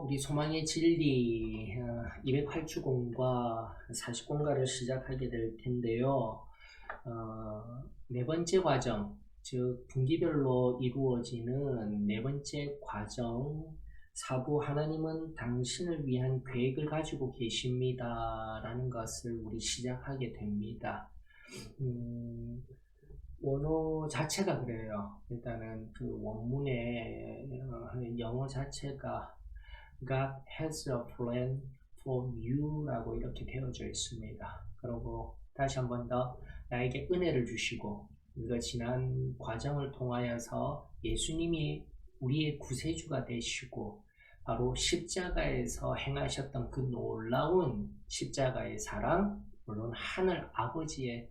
우리 소망의 진리 208주공과 40공과를 시작하게 될 텐데요. 네 번째 과정, 즉 분기별로 이루어지는 네 번째 과정, 사부 하나님은 당신을 위한 계획을 가지고 계십니다 라는 것을 우리 시작하게 됩니다. 원어 자체가 그래요. 일단은 그 원문의 영어 자체가 God has a plan for you 라고 이렇게 되어져 있습니다. 그리고 다시 한 번 더 나에게 은혜를 주시고 우리가 지난 과정을 통하여서 예수님이 우리의 구세주가 되시고 바로 십자가에서 행하셨던 그 놀라운 십자가의 사랑, 물론 하늘 아버지의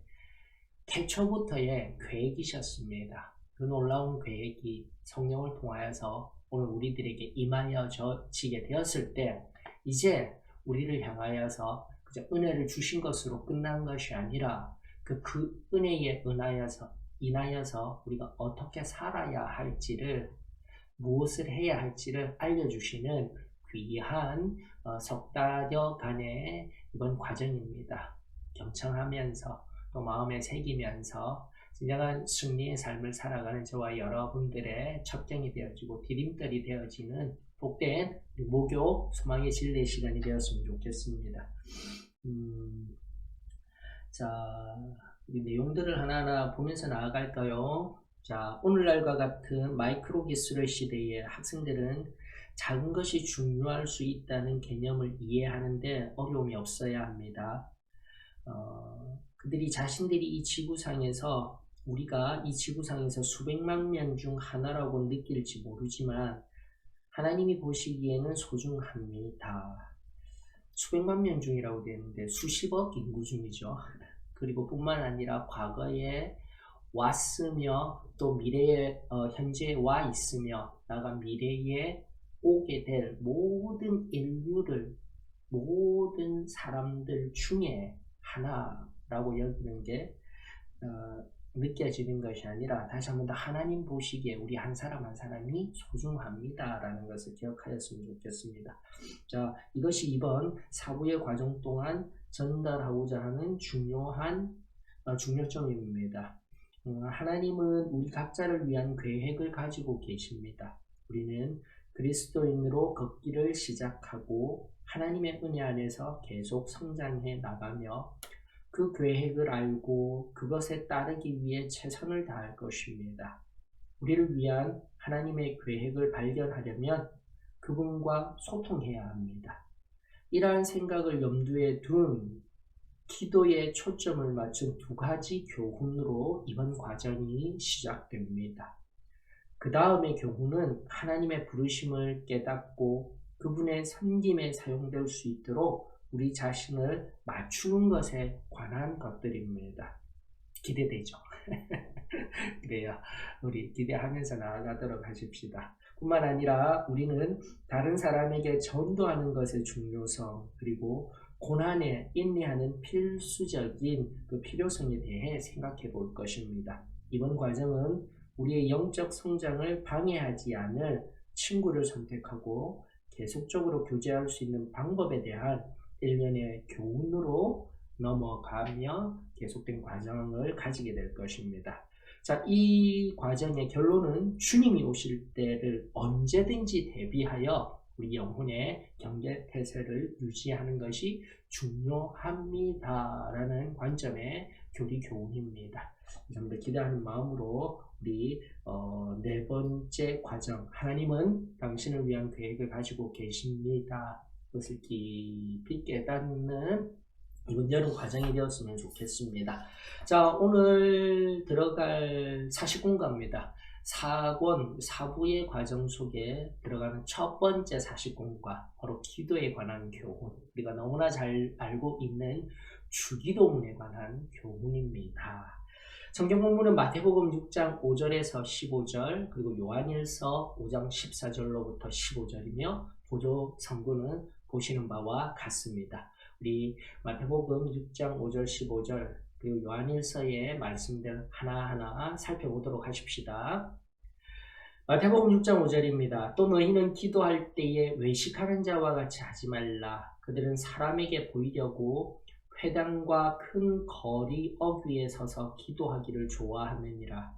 태초부터의 계획이셨습니다. 그 놀라운 계획이 성령을 통하여서 오늘 우리들에게 임하여지게 되었을 때 이제 우리를 향하여서 그저 은혜를 주신 것으로 끝난 것이 아니라 그 은혜에 인하여서 우리가 어떻게 살아야 할지를, 무엇을 해야 할지를 알려주시는 귀한 석 달여간의 이번 과정입니다. 경청하면서 또 마음에 새기면서 진정한 승리의 삶을 살아가는 저와 여러분들의 첩경이 되어지고 디딤돌이 되어지는 복된 목요 소망의 진리의 시간이 되었으면 좋겠습니다. 자, 이 내용들을 하나하나 보면서 나아갈까요? 자, 오늘날과 같은 마이크로 기술의 시대에 학생들은 작은 것이 중요할 수 있다는 개념을 이해하는데 어려움이 없어야 합니다. 그들이 자신들이 이 지구상에서, 우리가 이 지구상에서 수백만 명 중 하나라고 느낄지 모르지만 하나님이 보시기에는 소중합니다. 수백만 명 중이라고 되는데 수십억 인구 중이죠. 그리고 뿐만 아니라 과거에 왔으며 또 미래에 현재에 와 있으며 나아가 미래에 오게 될 모든 인류를, 모든 사람들 중에 하나라고 여기는 게 느껴지는 것이 아니라 다시 한 번 더 하나님 보시기에 우리 한 사람 한 사람이 소중합니다 라는 것을 기억하였으면 좋겠습니다. 자, 이것이 이번 사부의 과정 동안 전달하고자 하는 중요한 중요점입니다. 하나님은 우리 각자를 위한 계획을 가지고 계십니다. 우리는 그리스도인으로 걷기를 시작하고 하나님의 은혜 안에서 계속 성장해 나가며 그 계획을 알고 그것에 따르기 위해 최선을 다할 것입니다. 우리를 위한 하나님의 계획을 발견하려면 그분과 소통해야 합니다. 이러한 생각을 염두에 둔 기도에 초점을 맞춘 두 가지 교훈으로 이번 과정이 시작됩니다. 그 다음의 교훈은 하나님의 부르심을 깨닫고 그분의 섬김에 사용될 수 있도록 우리 자신을 맞추는 것에 관한 것들입니다. 기대되죠? 그래요. 우리 기대하면서 나아가도록 하십시다. 뿐만 아니라 우리는 다른 사람에게 전도하는 것의 중요성, 그리고 고난에 인내하는 필수적인 그 필요성에 대해 생각해 볼 것입니다. 이번 과정은 우리의 영적 성장을 방해하지 않을 친구를 선택하고 계속적으로 교제할 수 있는 방법에 대한 일련의 교훈으로 넘어가며 계속된 과정을 가지게 될 것입니다. 자, 이 과정의 결론은 주님이 오실 때를 언제든지 대비하여 우리 영혼의 경계태세를 유지하는 것이 중요합니다라는 관점의 교훈입니다. 좀 더 기대하는 마음으로 우리 네 번째 과정, 하나님은 당신을 위한 계획을 가지고 계십니다. 그것을 깊이 깨닫는 이번 여름 과정이 되었으면 좋겠습니다. 자, 오늘 들어갈 40공과입니다. 사부의 과정 속에 들어가는 첫 번째 40공과, 바로 기도에 관한 교훈. 우리가 너무나 잘 알고 있는 주기도문에 관한 교훈입니다. 성경 본문은 마태복음 6장 5절에서 15절, 그리고 요한일서 5장 14절로부터 15절이며 보조 성구는 보시는 바와 같습니다. 우리 마태복음 6장 5절 15절 그리고 요한일서의 말씀들 하나하나 살펴보도록 하십시다. 마태복음 6장 5절입니다. 또 너희는 기도할 때에 외식하는 자와 같이 하지 말라. 그들은 사람에게 보이려고 회당과 큰 거리 어귀에 서서 기도하기를 좋아하느니라.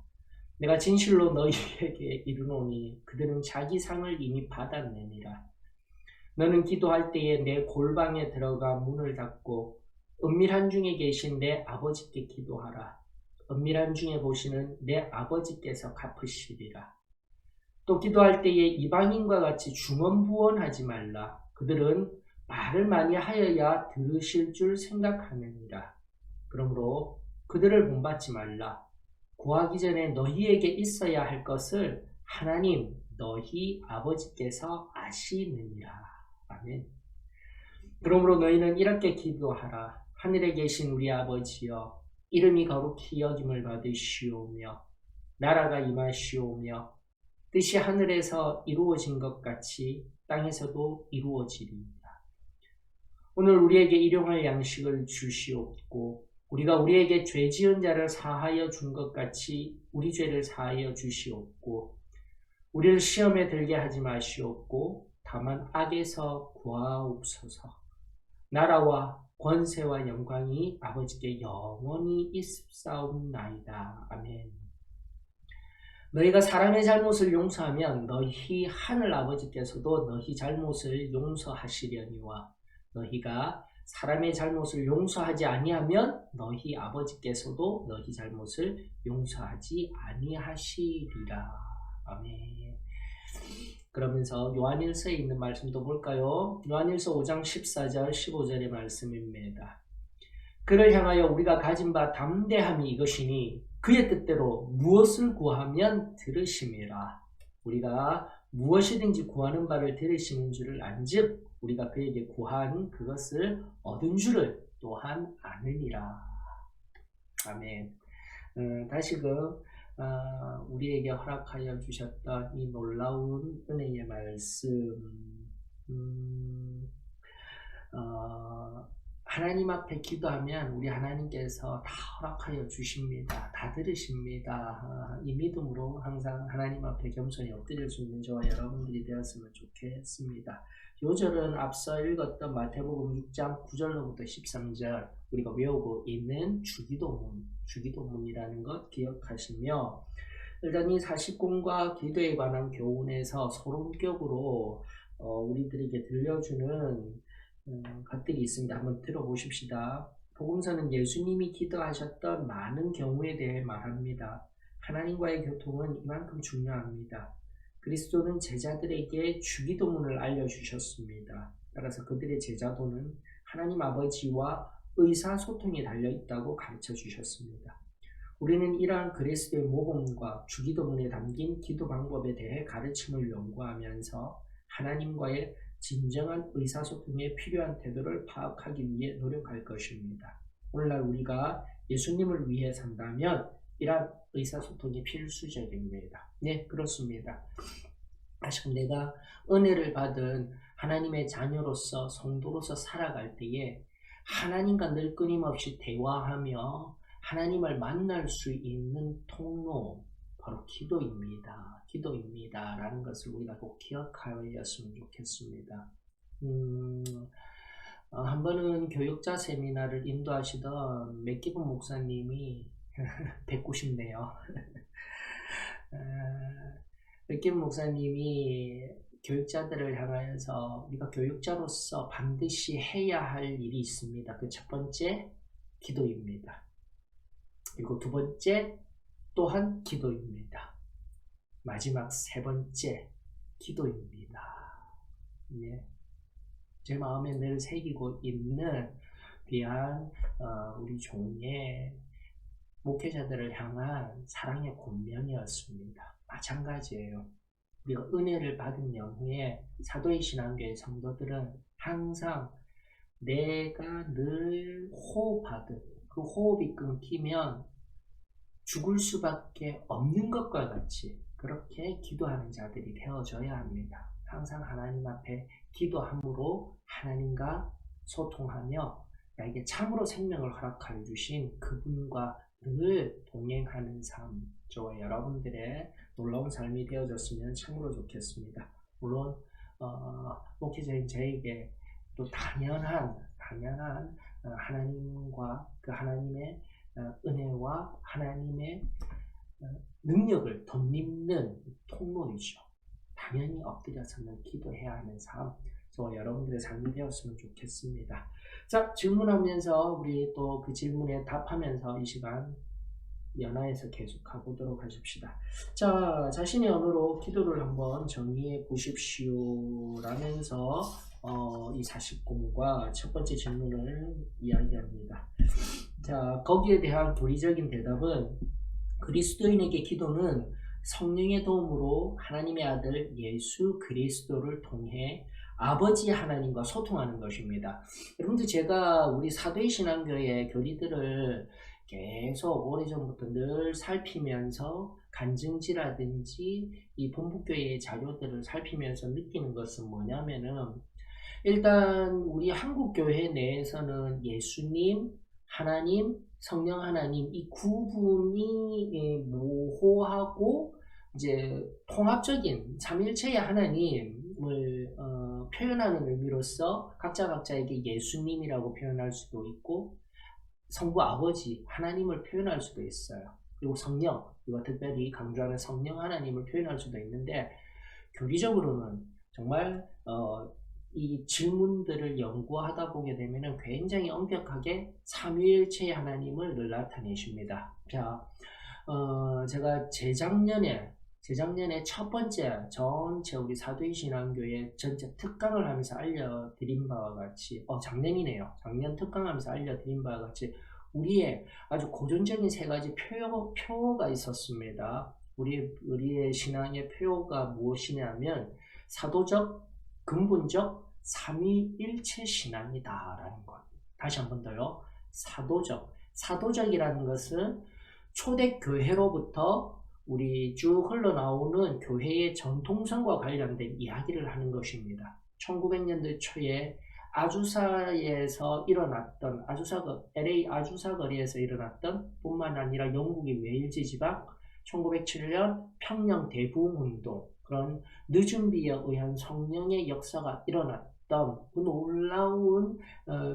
내가 진실로 너희에게 이르노니 그들은 자기 상을 이미 받았느니라. 너는 기도할 때에 내 골방에 들어가 문을 닫고 은밀한 중에 계신 내 아버지께 기도하라. 은밀한 중에 보시는 내 아버지께서 갚으시리라. 또 기도할 때에 이방인과 같이 중언부언하지 말라. 그들은 말을 많이 하여야 들으실 줄 생각하느니라. 그러므로 그들을 본받지 말라. 구하기 전에 너희에게 있어야 할 것을 하나님 너희 아버지께서 아시느니라. 아멘. 그러므로 너희는 이렇게 기도하라. 하늘에 계신 우리 아버지여, 이름이 거룩히 여김을 받으시오며 나라가 임하시오며 뜻이 하늘에서 이루어진 것 같이 땅에서도 이루어지리이다. 오늘 우리에게 일용할 양식을 주시옵고 우리가 우리에게 죄 지은 자를 사하여 준 것 같이 우리 죄를 사하여 주시옵고 우리를 시험에 들게 하지 마시옵고 다만 악에서 구하옵소서. 나라와 권세와 영광이 아버지께 영원히 있사옵나이다. 아멘. 너희가 사람의 잘못을 용서하면 너희 하늘 아버지께서도 너희 잘못을 용서하시려니와 너희가 사람의 잘못을 용서하지 아니하면 너희 아버지께서도 너희 잘못을 용서하지 아니하시리라. 아멘. 그러면서 요한일서에 있는 말씀도 볼까요? 요한일서 5장 14절 15절의 말씀입니다. 그를 향하여 우리가 가진 바 담대함이 이것이니 그의 뜻대로 무엇을 구하면 들으심이라. 우리가 무엇이든지 구하는 바를 들으시는 줄을 안즉 우리가 그에게 구한 그것을 얻은 줄을 또한 아느니라. 아멘. 다시금 우리에게 허락하여 주셨던 이 놀라운 은혜의 말씀, 하나님 앞에 기도하면 우리 하나님께서 다 허락하여 주십니다. 다 들으십니다. 이 믿음으로 항상 하나님 앞에 겸손히 엎드릴 수 있는 저와 여러분들이 되었으면 좋겠습니다. 요절은 앞서 읽었던 마태복음 6장 9절로부터 13절 우리가 외우고 있는 주기도문이라는 것 기억하시며 일단 이 40권과 기도에 관한 교훈에서 소론격으로 우리들에게 들려주는 것들이 있습니다. 한번 들어보십시다. 복음서는 예수님이 기도하셨던 많은 경우에 대해 말합니다. 하나님과의 교통은 이만큼 중요합니다. 그리스도는 제자들에게 주기도문을 알려주셨습니다. 따라서 그들의 제자도는 하나님 아버지와 의사소통이 달려있다고 가르쳐 주셨습니다. 우리는 이러한 그리스도의 모범과 주기도문에 담긴 기도 방법에 대해 가르침을 연구하면서 하나님과의 진정한 의사소통에 필요한 태도를 파악하기 위해 노력할 것입니다. 오늘날 우리가 예수님을 위해 산다면 이러한 의사소통이 필수적입니다. 네, 그렇습니다. 다시금 내가 은혜를 받은 하나님의 자녀로서 성도로서 살아갈 때에 하나님과 늘 끊임없이 대화하며 하나님을 만날 수 있는 통로, 바로 기도입니다. 기도입니다. 라는 것을 우리가 꼭 기억하였으면 좋겠습니다. 한 번은 교육자 세미나를 인도하시던 맥기분 목사님이 뵙고 싶네요. 맥기분 목사님이 교육자들을 향하여서 우리가 교육자로서 반드시 해야 할 일이 있습니다. 그 첫 번째, 기도입니다. 그리고 두 번째, 또한 기도입니다. 마지막 세 번째, 기도입니다. 네. 제 마음에 늘 새기고 있는 귀한 우리 종의 목회자들을 향한 사랑의 권면이었습니다. 마찬가지예요. 우리가 은혜를 받은 연후에 사도의 신앙교회 성도들은 항상 내가 늘 호흡하듯 그 호흡이 끊기면 죽을 수밖에 없는 것과 같이 그렇게 기도하는 자들이 되어져야 합니다. 항상 하나님 앞에 기도함으로 하나님과 소통하며 나에게 참으로 생명을 허락하여 주신 그분과 늘 동행하는 삶, 저와 여러분들의 놀라운 삶이 되어졌으면 참으로 좋겠습니다. 물론 목회자인 저에게 또 당연한 하나님과 그 하나님의 은혜와 하나님의 능력을 덧입는 통로이죠. 당연히 엎드려서는 기도해야 하는 삶, 저와 여러분들의 삶이 되었으면 좋겠습니다. 자, 질문하면서 우리 또 그 질문에 답하면서 이 시간 연화해서 계속 가보도록 하십시다. 자, 자신의 언어로 기도를 한번 정리해 보십시오 라면서 이 40공과 첫 번째 질문을 이야기합니다. 자, 거기에 대한 도리적인 대답은 그리스도인에게 기도는 성령의 도움으로 하나님의 아들 예수 그리스도를 통해 아버지 하나님과 소통하는 것입니다. 여러분들, 제가 우리 사도의 신앙교회 교리들을 계속 오래전부터 늘 살피면서 간증지라든지 이 본부교회의 자료들을 살피면서 느끼는 것은 뭐냐면은, 일단 우리 한국교회 내에서는 예수님, 하나님, 성령 하나님 이 구분이 모호하고 이제 통합적인 삼일체의 하나님을 표현하는 의미로서 각자에게 예수님이라고 표현할 수도 있고 성부 아버지 하나님을 표현할 수도 있어요. 그리고 성령, 이거 특별히 강조하는 성령 하나님을 표현할 수도 있는데, 교리적으로는 정말 이 질문들을 연구하다 보게 되면 굉장히 엄격하게 삼위일체의 하나님을 늘 나타내십니다. 자, 제가 재작년에 첫 번째 전체 우리 사도의 신앙교회 전체 특강을 하면서 알려드린 바와 같이, 작년이네요. 작년 특강하면서 알려드린 바와 같이 우리의 아주 고전적인 세 가지 표가 있었습니다. 우리의 신앙의 표가 무엇이냐면 사도적, 근본적, 삼위일체 신앙이다라는 것. 다시 한 번 더요. 사도적이라는 것은 초대교회로부터 우리 쭉 흘러나오는 교회의 전통성과 관련된 이야기를 하는 것입니다. 1900년대 초에 아주사에서 일어났던 LA 아주사 거리에서 일어났던 뿐만 아니라 영국의 웨일즈 지방 1907년 평양 대부흥운동, 그런 늦은 비에 의한 성령의 역사가 일어났던 그 놀라운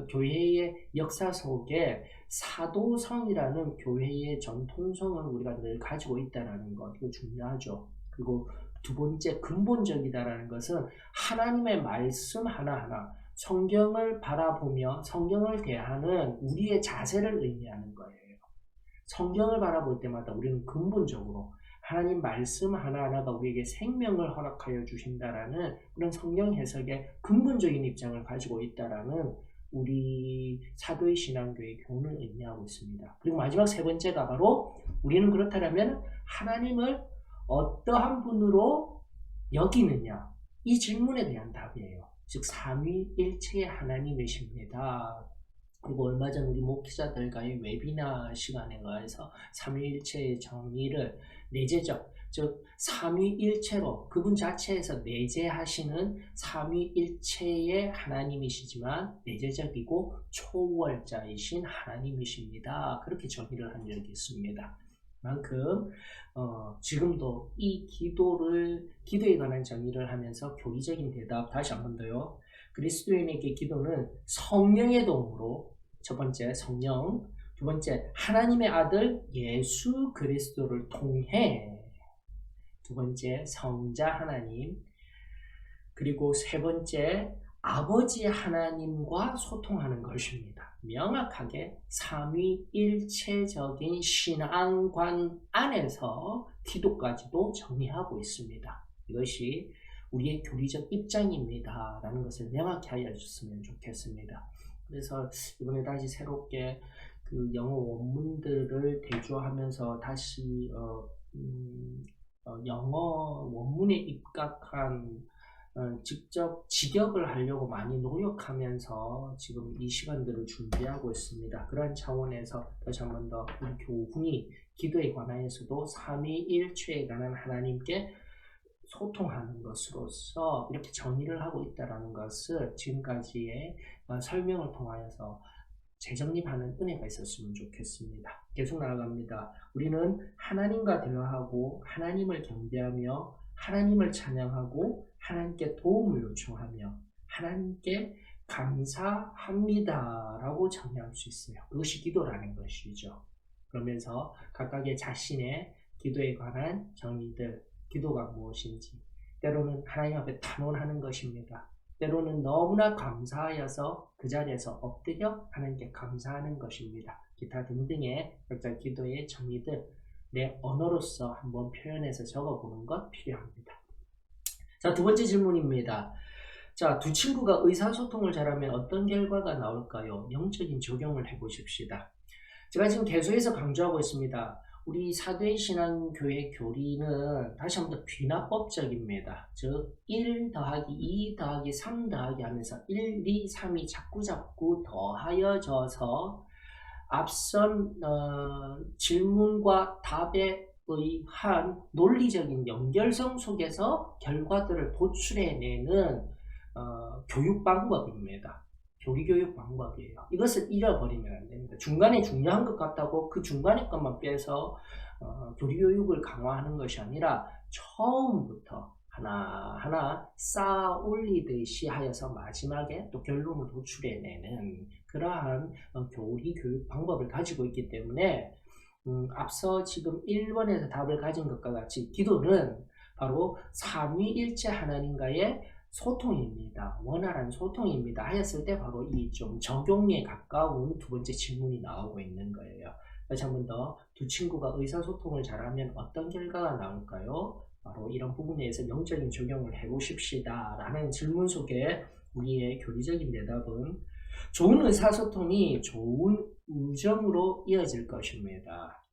교회의 역사 속에 사도성이라는 교회의 전통성을 우리가 늘 가지고 있다는 것, 이거 중요하죠. 그리고 두 번째, 근본적이다라는 것은 하나님의 말씀 하나하나, 성경을 바라보며 성경을 대하는 우리의 자세를 의미하는 거예요. 성경을 바라볼 때마다 우리는 근본적으로 하나님 말씀 하나하나가 우리에게 생명을 허락하여 주신다라는 그런 성경 해석의 근본적인 입장을 가지고 있다라는 우리 사도의 신앙교의 교훈을 의미하고 있습니다. 그리고 마지막 세 번째가 바로 우리는 그렇다면 하나님을 어떠한 분으로 여기느냐, 이 질문에 대한 답이에요. 즉 삼위일체의 하나님이십니다. 그리고 얼마 전 우리 목회자들과의 웨비나 시간에 가서 삼위일체의 정의를 내재적, 즉 삼위일체로 그분 자체에서 내재하시는 삼위일체의 하나님이시지만 내재적이고 초월자이신 하나님이십니다. 그렇게 정의를 한 적이 있습니다. 만큼 지금도 이 기도에 관한 정의를 하면서 교리적인 대답 다시 한 번 더요. 그리스도인에게 기도는 성령의 도움으로, 첫 번째 성령, 두 번째 하나님의 아들 예수 그리스도를 통해, 두 번째 성자 하나님, 그리고 세 번째 아버지 하나님과 소통하는 것입니다. 명확하게 삼위일체적인 신앙관 안에서 기도까지도 정의하고 있습니다. 이것이 우리의 교리적 입장입니다 라는 것을 명확히 알려줬으면 좋겠습니다. 그래서 이번에 다시 새롭게 그 영어 원문들을 대조하면서 다시 영어 원문에 입각한 직접 직역을 하려고 많이 노력하면서 지금 이 시간들을 준비하고 있습니다. 그러한 차원에서 다시 한 번 더 우리 교훈이 기도에 관하여서도 삼위일체에 관한 하나님께 소통하는 것으로서 이렇게 정의를 하고 있다는 것을 지금까지의 설명을 통하여서 재정립하는 은혜가 있었으면 좋겠습니다. 계속 나아갑니다. 우리는 하나님과 대화하고 하나님을 경배하며 하나님을 찬양하고 하나님께 도움을 요청하며 하나님께 감사합니다 라고 정리할 수 있어요. 그것이 기도라는 것이죠. 그러면서 각각의 자신의 기도에 관한 정의들, 기도가 무엇인지, 때로는 하나님 앞에 탄원하는 것입니다. 때로는 너무나 감사하여서 그 자리에서 엎드려 하나님께 감사하는 것입니다. 기타 등등의 각자 기도의 정의들, 내 언어로서 한번 표현해서 적어보는 것 필요합니다. 자, 두 번째 질문입니다. 자, 두 친구가 의사소통을 잘하면 어떤 결과가 나올까요? 영적인 적용을 해보십시다. 제가 지금 계속해서 강조하고 있습니다. 우리 사도의 신앙교회 교리는 다시 한번 더 귀납법적입니다. 즉 1 더하기 2 더하기 3 더하기 하면서 1, 2, 3이 자꾸 더하여져서 앞선 질문과 답에 의한 논리적인 연결성 속에서 결과들을 도출해내는 교육 방법입니다. 교리교육 방법이에요. 이것을 잃어버리면 안 됩니다. 중간에 중요한 것 같다고 그 중간에 것만 빼서 교리교육을 강화하는 것이 아니라 처음부터 하나하나 쌓아 올리듯이 하여서 마지막에 또 결론을 도출해내는 그러한 교리교육 방법을 가지고 있기 때문에 앞서 지금 1번에서 답을 가진 것과 같이 기도는 바로 삼위일체 하나님과의 소통입니다. 원활한 소통입니다. 하였을 때 바로 이 좀 적용에 가까운 두 번째 질문이 나오고 있는 거예요. 다시 한 번 더 두 친구가 의사소통을 잘하면 어떤 결과가 나올까요? 바로 이런 부분에 대해서 영적인 적용을 해보십시다 라는 질문 속에 우리의 교리적인 대답은 좋은 의사소통이 좋은 우정으로 이어질 것입니다.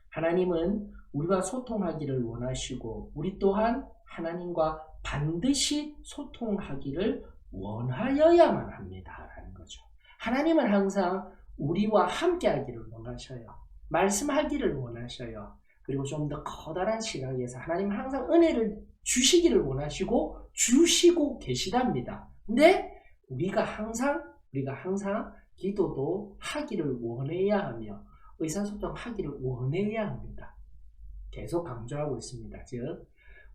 하나님은 우리가 소통하기를 원하시고 우리 또한 하나님과 반드시 소통하기를 원하여야만 합니다 라는 거죠. 하나님은 항상 우리와 함께 하기를 원하셔요. 말씀하기를 원하셔요. 그리고 좀 더 커다란 시각에서 하나님은 항상 은혜를 주시기를 원하시고 주시고 계시답니다. 근데 우리가 항상 기도도 하기를 원해야 하며 의사소통하기를 원해야 합니다. 계속 강조하고 있습니다. 즉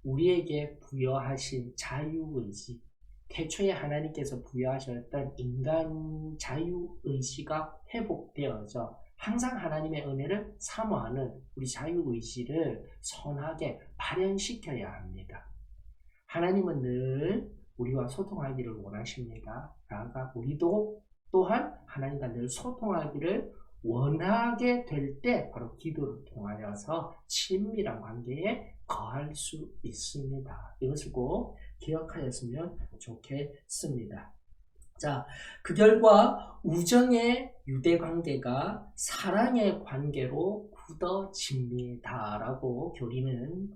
우리에게 부여하신 자유의지, 태초에 하나님께서 부여하셨던 인간 자유의지가 회복되어져 항상 하나님의 은혜를 사모하는 우리 자유의지를 선하게 발현시켜야 합니다. 하나님은 늘 우리와 소통하기를 원하십니다. 나아가 우리도 또한 하나님과 늘 소통하기를 원하게 될 때 바로 기도를 통하여서 친밀한 관계에 거할 수 있습니다. 이것을 꼭 기억하였으면 좋겠습니다. 자, 그 결과 우정의 유대관계가 사랑의 관계로 굳어집니다 라고 교리는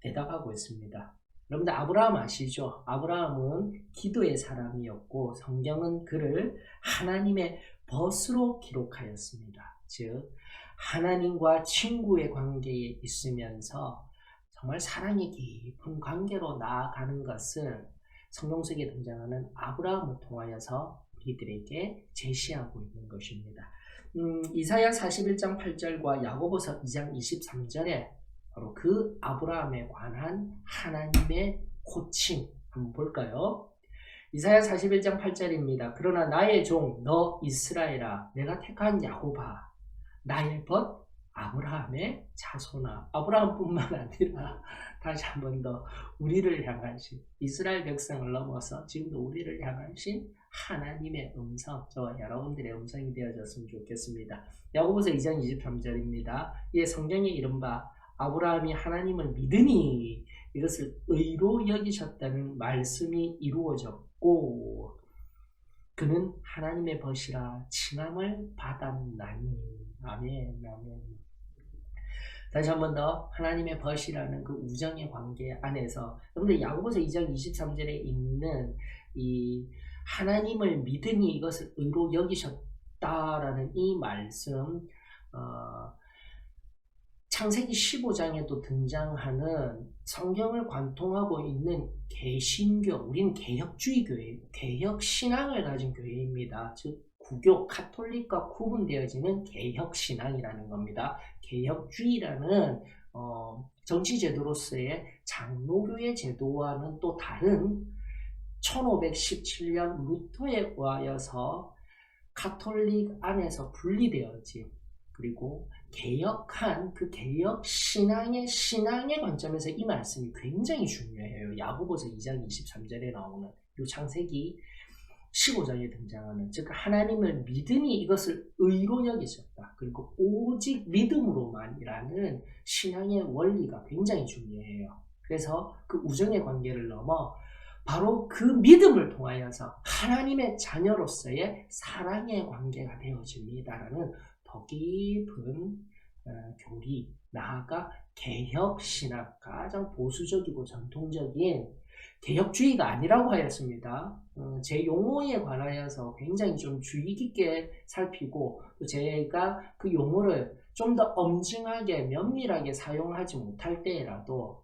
대답하고 있습니다. 여러분들 아브라함 아시죠? 아브라함은 기도의 사람이었고 성경은 그를 하나님의 벗으로 기록하였습니다. 즉 하나님과 친구의 관계에 있으면서 정말 사랑이 깊은 관계로 나아가는 것을 성경 속에 등장하는 아브라함을 통하여서 우리들에게 제시하고 있는 것입니다. 이사야 41장 8절과 야고보서 2장 23절에 바로 그 아브라함에 관한 하나님의 호칭 한번 볼까요? 이사야 41장 8절입니다. 그러나 나의 종 너 이스라엘아 내가 택한 야곱아 나의 벗 아브라함의 자손아. 아브라함뿐만 아니라 다시 한 번 더 우리를 향하신 이스라엘 백성을 넘어서 지금도 우리를 향하신 하나님의 음성, 저와 여러분들의 음성이 되어졌으면 좋겠습니다. 야고보서 2장 23절입니다. 이에 성경에 이른바 아브라함이 하나님을 믿으니 이것을 의로 여기셨다는 말씀이 이루어졌고 그는 하나님의 벗이라 칭함을 받았나니. 아멘, 아멘. 다시 한 번 더 하나님의 벗이라는 그 우정의 관계 안에서 여러분들 야고보서 2장 23절에 있는 이 하나님을 믿으니 이것을 의로 여기셨다라는 이 말씀 창세기 15장에도 등장하는 성경을 관통하고 있는 개신교, 우리는 개혁주의 교회, 개혁신앙을 가진 교회입니다. 즉 구교 카톨릭과 구분되어지는 개혁신앙이라는 겁니다. 개혁주의라는 정치제도로서의 장로교의 제도와는 또 다른 1517년 루터에 의하여서 카톨릭 안에서 분리되어진 그리고 개혁한 그 개혁 신앙의 관점에서 이 말씀이 굉장히 중요해요. 야고보서 2장 23절에 나오는 이 창세기 15장에 등장하는 즉 하나님을 믿으니 이것을 의로 여기셨다. 그리고 오직 믿음으로만이라는 신앙의 원리가 굉장히 중요해요. 그래서 그 우정의 관계를 넘어 바로 그 믿음을 통하여서 하나님의 자녀로서의 사랑의 관계가 되어집니다라는 더 깊은 교리, 나아가 개혁신앙, 가장 보수적이고 전통적인 개혁주의가 아니라고 하였습니다. 제 용어에 관하여서 굉장히 좀 주의 깊게 살피고 또 제가 그 용어를 좀 더 엄중하게 면밀하게 사용하지 못할 때라도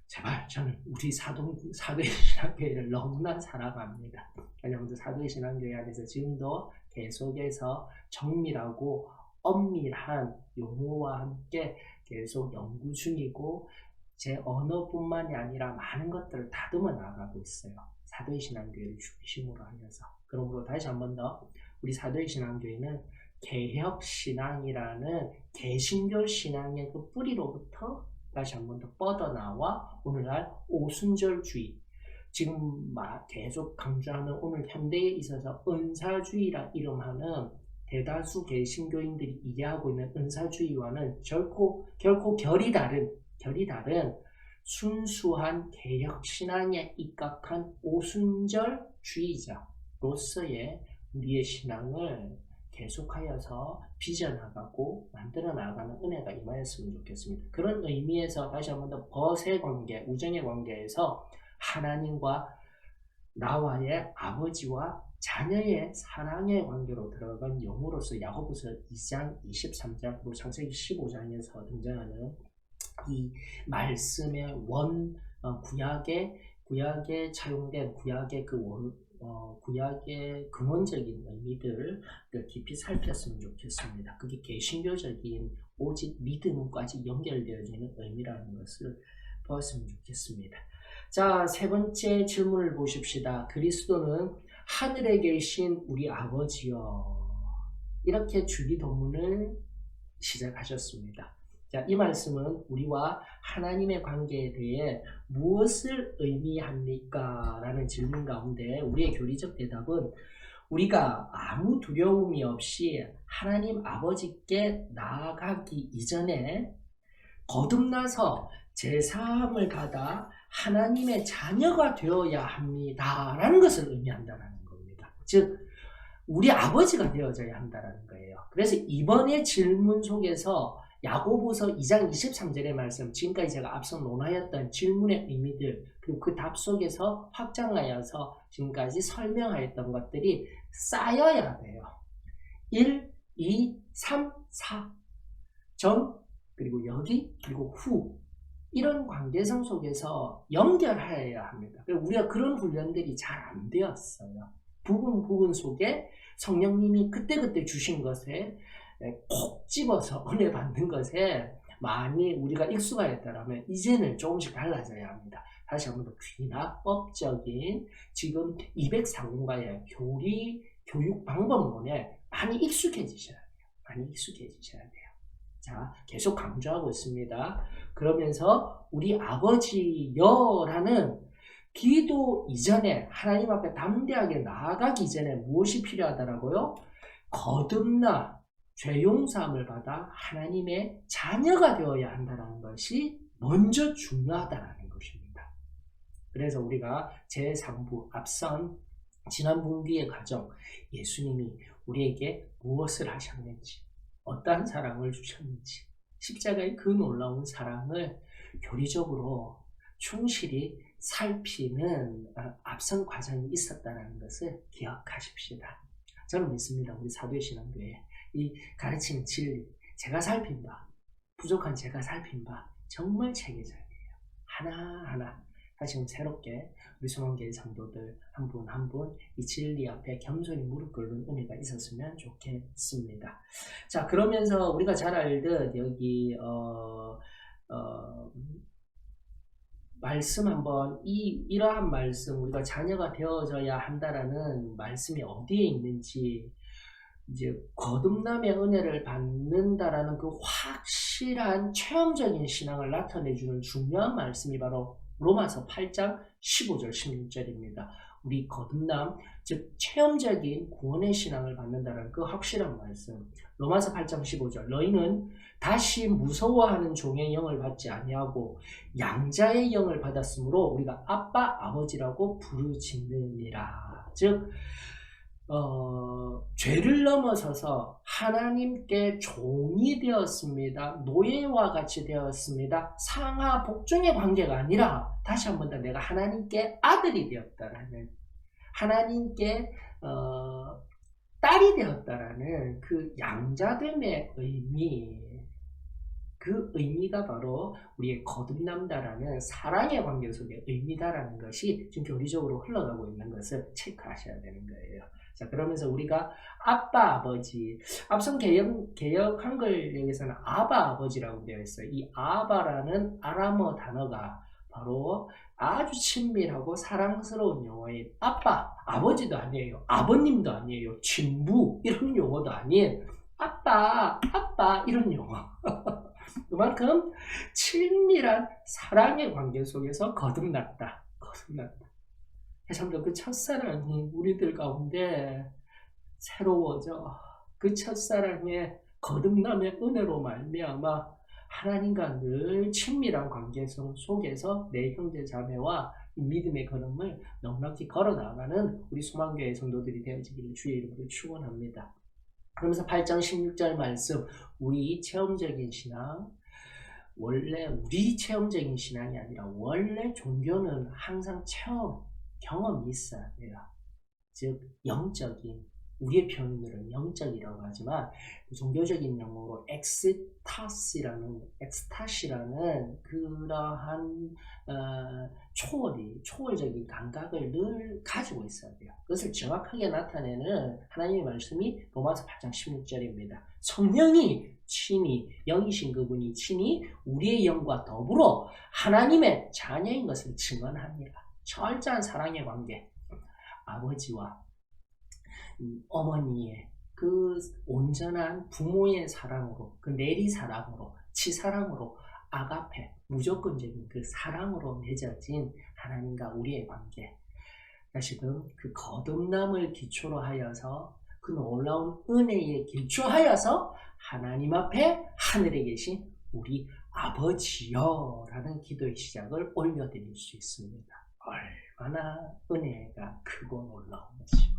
제발 저는 우리 사도의 신앙교회를 너무나 사랑합니다. 왜냐하면 사도의 신앙교회 안에서 지금도 계속해서 정밀하고 엄밀한 용어와 함께 계속 연구 중이고 제 언어뿐만이 아니라 많은 것들을 다듬어 나가고 있어요. 사도의 신앙교회를 중심으로 하면서. 그러므로 다시 한 번 더 우리 사도의 신앙교회는 개혁신앙이라는 개신교 신앙의 그 뿌리로부터 다시 한 번 더 뻗어나와 오늘날 오순절주의, 지금 계속 강조하는 오늘 현대에 있어서 은사주의라 이름하는 대다수 개신교인들이 이해하고 있는 은사주의와는 결코 결이 다른 순수한 개혁신앙에 입각한 오순절주의자로서의 우리의 신앙을 계속하여서 빚어나가고 만들어 나가는 은혜가 임하였으면 좋겠습니다. 그런 의미에서 다시 한 번 더 벗의 관계, 우정의 관계에서 하나님과 나와의 아버지와 자녀의 사랑의 관계로 들어간 용어로서 야고보서 2장 23절 그리고 창세기 15장에서 등장하는 이 말씀의 구약에 차용된 구약의 구약의 근원적인 의미들을 깊이 살폈으면 좋겠습니다. 그게 개신교적인 오직 믿음까지 연결되어지는 의미라는 것을 보았으면 좋겠습니다. 자, 세 번째 질문을 보십시다. 그리스도는 하늘에 계신 우리 아버지여. 이렇게 주기도문을 시작하셨습니다. 자, 이 말씀은 우리와 하나님의 관계에 대해 무엇을 의미합니까? 라는 질문 가운데 우리의 교리적 대답은 우리가 아무 두려움이 없이 하나님 아버지께 나아가기 이전에 거듭나서 제사함을 받아 하나님의 자녀가 되어야 합니다. 라는 것을 의미한다는 겁니다. 즉, 우리 아버지가 되어져야 한다는 거예요. 그래서 이번의 질문 속에서 야고보서 2장 23절의 말씀, 지금까지 제가 앞서 논하였던 질문의 의미들, 그리고 그 답 속에서 확장하여서 지금까지 설명하였던 것들이 쌓여야 돼요. 1, 2, 3, 4. 전, 그리고 여기, 그리고 후. 이런 관계성 속에서 연결해야 합니다. 우리가 그런 훈련들이 잘 안 되었어요. 부분 속에 성령님이 그때그때 주신 것에 콕 집어서 은혜 받는 것에 많이 우리가 익숙하였다면 이제는 조금씩 달라져야 합니다. 다시 한번 더 귀납법적인 지금 204권과의 교육 방법론에 많이 익숙해지셔야 돼요. 자, 계속 강조하고 있습니다. 그러면서 우리 아버지여라는 기도 이전에 하나님 앞에 담대하게 나아가기 이전에 무엇이 필요하다라고요? 거듭나 죄용서함을 받아 하나님의 자녀가 되어야 한다는 것이 먼저 중요하다는 것입니다. 그래서 우리가 제3부 앞선 지난 분기의 과정, 예수님이 우리에게 무엇을 하셨는지, 어떠한 사랑을 주셨는지, 십자가의 그 놀라운 사랑을 교리적으로 충실히 살피는 앞선 과정이 있었다는 것을 기억하십시다. 저는 믿습니다. 우리 사도의 신앙교회 이 가르치는 진리, 제가 살핀 바, 부족한 제가 살핀 바 정말 체계적이에요. 하나하나 다시금 새롭게 우리 소망교회 성도들 한 분 한 분 이 진리 앞에 겸손히 무릎 꿇는 은혜가 있었으면 좋겠습니다. 자, 그러면서 우리가 잘 알듯 여기 말씀 한번 이러한 말씀 우리가 자녀가 되어져야 한다라는 말씀이 어디에 있는지 이제 거듭남의 은혜를 받는다라는 그 확실한 체험적인 신앙을 나타내주는 중요한 말씀이 바로 로마서 8장 15절 16절입니다. 우리 거듭남, 즉 체험적인 구원의 신앙을 받는다는 그 확실한 말씀. 로마서 8장 15절 너희는 다시 무서워하는 종의 영을 받지 아니하고 양자의 영을 받았으므로 우리가 아빠 아버지라고 부르짖느니라. 즉 죄를 넘어서서 하나님께 종이 되었습니다. 노예와 같이 되었습니다. 상하 복종의 관계가 아니라 다시 한 번 더 내가 하나님께 아들이 되었다라는, 하나님께 딸이 되었다라는 그 양자됨의 의미, 그 의미가 바로 우리의 거듭남다라는 사랑의 관계 속의 의미다라는 것이 지금 교리적으로 흘러가고 있는 것을 체크하셔야 되는 거예요. 자, 그러면서 우리가 아빠, 아버지, 앞선 개역 한글역에서는 아바, 아버지라고 되어 있어요. 이 아바라는 아람어 단어가 바로 아주 친밀하고 사랑스러운 용어인 아빠, 아버지도 아니에요. 아버님도 아니에요. 친부, 이런 용어도 아닌 아빠, 아빠, 이런 용어. 그만큼 친밀한 사랑의 관계 속에서 거듭났다. 참도 그 첫사랑이 우리들 가운데 새로워져. 그 첫사랑의 거듭남의 은혜로 말미암아 하나님과 늘 친밀한 관계성 속에서 내 형제 자매와 믿음의 걸음을 넉넉히 걸어나가는 우리 소망교회 성도들이 되어지기를 주의 이름으로 축원합니다. 그러면서 8장 16절 말씀, 우리 체험적인 신앙, 원래 우리 체험적인 신앙이 아니라 원래 종교는 항상 경험이 있어야 돼요. 즉 영적인, 우리의 표현으로는 영적이라고 하지만 종교적인 용어로 엑스타시라는 그러한 초월적인 감각을 늘 가지고 있어야 돼요. 그것을 정확하게 나타내는 하나님의 말씀이 로마서 8장 16절입니다. 성령이 친히, 영이신 그분이 친히 우리의 영과 더불어 하나님의 자녀인 것을 증언합니다. 철저한 사랑의 관계, 아버지와 어머니의 그 온전한 부모의 사랑으로, 그 내리사랑으로, 치사랑으로, 아가페, 무조건적인 그 사랑으로 맺어진 하나님과 우리의 관계. 다시금 그 거듭남을 기초로 하여서 그 놀라운 은혜에 기초하여서 하나님 앞에 하늘에 계신 우리 아버지여 라는 기도의 시작을 올려드릴 수 있습니다. 얼마나 은혜가 크고 놀라운지.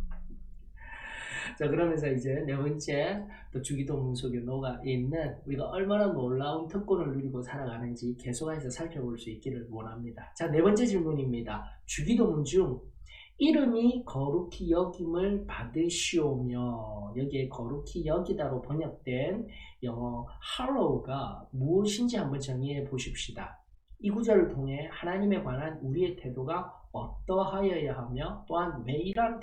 자, 그러면서 이제 네 번째 또 주기도문 속에 녹아 있는 우리가 얼마나 놀라운 특권을 누리고 살아가는지 계속해서 살펴볼 수 있기를 원합니다. 자, 네 번째 질문입니다. 주기도문 중 이름이 거룩히 여김을 받으시오며, 여기에 거룩히 여기다로 번역된 영어 hallow가 무엇인지 한번 정의해 보십시다. 이 구절을 통해 하나님에 관한 우리의 태도가 어떠하여야 하며 또한 왜 이러한